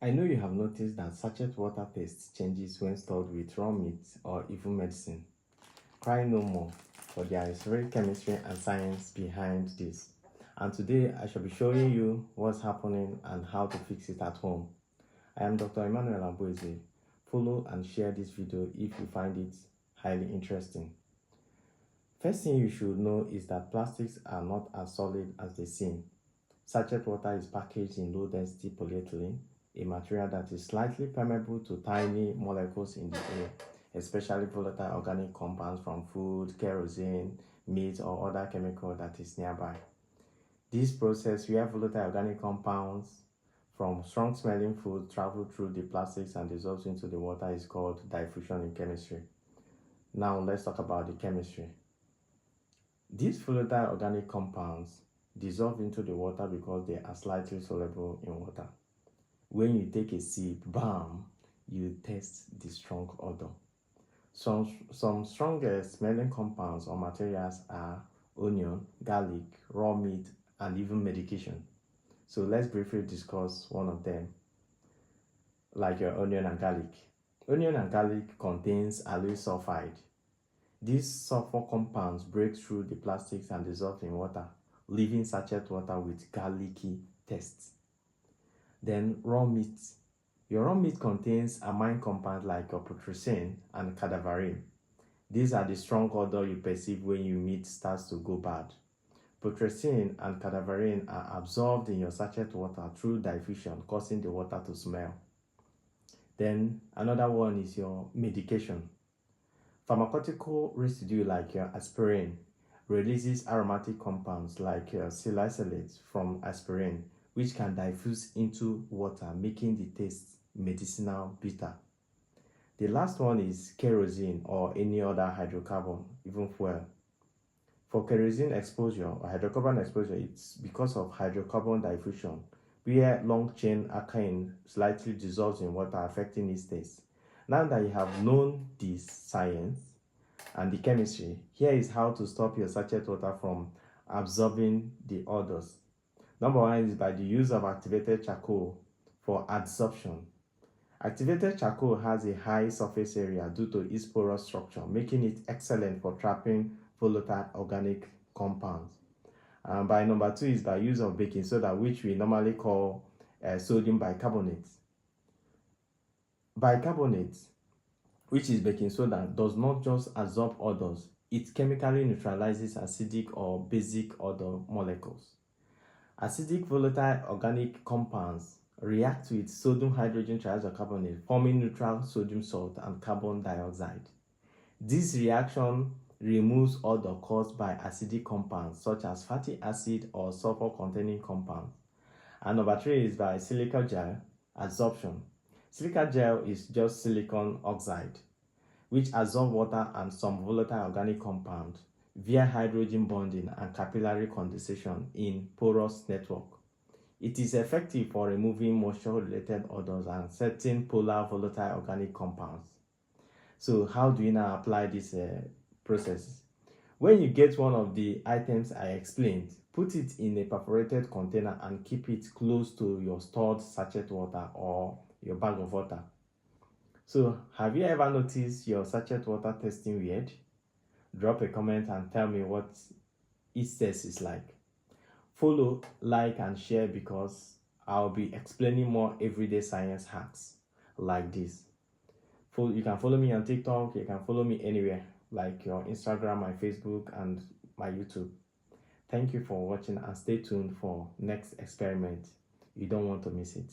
I know you have noticed that sachet water taste changes when stored with raw meat or even medicine. Cry no more, for there is real chemistry and science behind this. And today I shall be showing you what's happening and how to fix it at home. I am Dr. Emmanuel Amboise. Follow and share this video if you find it highly interesting. First thing you should know is that plastics are not as solid as they seem. Sachet water is packaged in low-density polyethylene, a material that is slightly permeable to tiny molecules in the air, especially volatile organic compounds from food, kerosene, meat, or other chemical that is nearby. This process where volatile organic compounds from strong-smelling food travel through the plastics and dissolves into the water is called diffusion in chemistry. Now let's talk about the chemistry. These volatile organic compounds dissolve into the water because they are slightly soluble in water. When you take a sip, bam, you taste the strong odor. Some stronger smelling compounds or materials are onion, garlic, raw meat, and even medication. So let's briefly discuss one of them, like your onion and garlic. Onion and garlic contains allyl sulfide. These sulfur compounds break through the plastics and dissolve in water, leaving sachet water with garlicky taste. Then raw meat. Your raw meat contains amine compounds like kerosene and cadaverine. These are the strong odor you perceive when your meat starts to go bad. Kerosene and cadaverine are absorbed in your sachet water through diffusion, causing the water to smell. Then another one is your medication. Pharmaceutical residue like your aspirin releases aromatic compounds like salicylate from aspirin, which can diffuse into water, making the taste medicinal bitter. The last one is kerosene or any other hydrocarbon, even fuel. For kerosene exposure or hydrocarbon exposure, it's because of hydrocarbon diffusion, where long-chain alkane slightly dissolves in water, affecting its taste. Now that you have known this science and the chemistry, here is how to stop your sachet water from absorbing the odors. Number one is by the use of activated charcoal for adsorption. Activated charcoal has a high surface area due to its porous structure, making it excellent for trapping volatile organic compounds. By number two is by use of baking soda, which we normally call sodium bicarbonate. Bicarbonate, which is baking soda, does not just absorb odors, it chemically neutralizes acidic or basic odor molecules. Acidic volatile organic compounds react with sodium hydrogen triisocarbonate, forming neutral sodium salt and carbon dioxide. This reaction removes odor caused by acidic compounds such as fatty acid or sulfur-containing compounds. And number three is by silica gel adsorption. Silica gel is just silicon oxide, which absorbs water and some volatile organic compounds via hydrogen bonding and capillary condensation in porous network. It is effective for removing moisture-related odors and certain polar volatile organic compounds. So how do you now apply this process? When you get one of the items I explained, put it in a perforated container and keep it close to your stored sachet water or your bag of water. So have you ever noticed your sachet water tasting weird? Drop a comment and tell me what its taste is like. Follow, like, and share because I'll be explaining more everyday science hacks like this. You can follow me on TikTok, you can follow me anywhere, like your Instagram, my Facebook, and my YouTube. Thank you for watching and stay tuned for next experiment. You don't want to miss it.